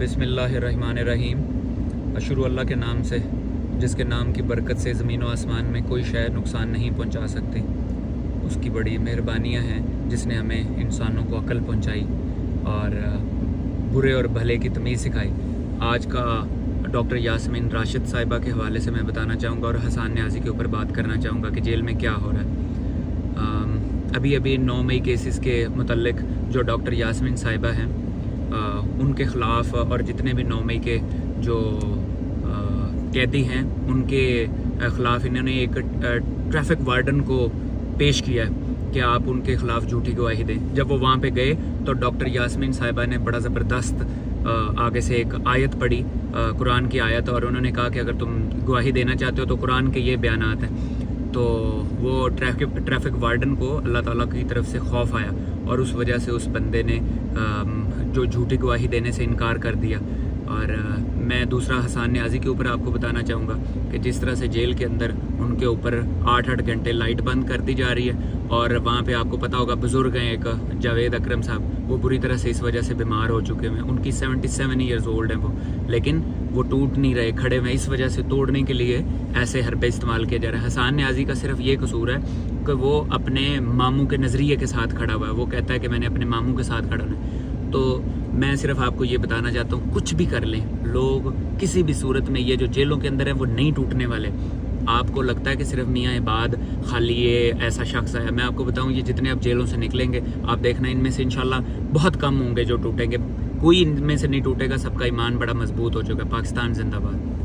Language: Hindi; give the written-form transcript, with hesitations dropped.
बिस्मिल्लाहिर्रहमानिर्रहीम। शुरू अल्लाह के नाम से जिसके नाम की बरकत से ज़मीन व आसमान में कोई शय नुकसान नहीं पहुंचा सकती। उसकी बड़ी मेहरबानियां हैं जिसने हमें इंसानों को अक्ल पहुंचाई और बुरे और भले की तमीज़ सिखाई। आज का डॉक्टर यास्मीन राशिद साहिबा के हवाले से मैं बताना चाहूँगा और हसन न्याजी के ऊपर बात करना चाहूँगा कि जेल में क्या हो रहा है। अभी 9 मई केसेस के मुतल्लिक जो डॉक्टर यास्मीन साहिबा हैं उनके ख़िलाफ़ और जितने भी 9 मई के जो कैदी हैं उनके ख़िलाफ़ इन्होंने एक ट्रैफिक वार्डन को पेश किया है कि आप उनके ख़िलाफ़ झूठी गवाही दें। जब वो वहाँ पे गए तो डॉक्टर यास्मीन साहिबा ने बड़ा ज़बरदस्त आगे से एक आयत पढ़ी, कुरान की आयत, और उन्होंने कहा कि अगर तुम गवाही देना चाहते हो तो कुरान के ये बयानात हैं। तो वो ट्रैफिक वार्डन को अल्लाह ताला की तरफ से खौफ आया और उस वजह से उस बंदे ने जो झूठी गवाही देने से इनकार कर दिया। और मैं दूसरा हसन न्याजी के ऊपर आपको बताना चाहूँगा कि जिस तरह से जेल के अंदर उनके ऊपर 8-8 घंटे लाइट बंद कर दी जा रही है और वहाँ पे आपको पता होगा बुज़ुर्ग हैं एक जावेद अकरम साहब, वो बुरी तरह से इस वजह से बीमार हो चुके हैं। उनकी 77 ईयर्स ओल्ड हैं वो, लेकिन वो टूट नहीं रहे, खड़े हुए। इस वजह से तोड़ने के लिए ऐसे हरबे इस्तेमाल किया जा रहा है। हसन न्याजी का सिर्फ ये कसूर है कि वो अपने मामू के नज़रिए के साथ खड़ा हुआ है। वो कहता है कि मैंने अपने मामू के साथ खड़ा होना है। तो मैं सिर्फ आपको ये बताना चाहता हूँ, कुछ भी कर लें लोग, किसी भी सूरत में ये जो जेलों के अंदर है वो नहीं टूटने वाले। आपको लगता है कि सिर्फ मियाँ इबाद खाली ये ऐसा शख्स है, मैं आपको बताऊँ ये जितने अब जेलों से निकलेंगे आप देखना इनमें से इंशाल्लाह बहुत कम होंगे जो टूटेंगे। कोई इनमें से नहीं टूटेगा, सबका ईमान बड़ा मजबूत हो चुका है। पाकिस्तान जिंदाबाद।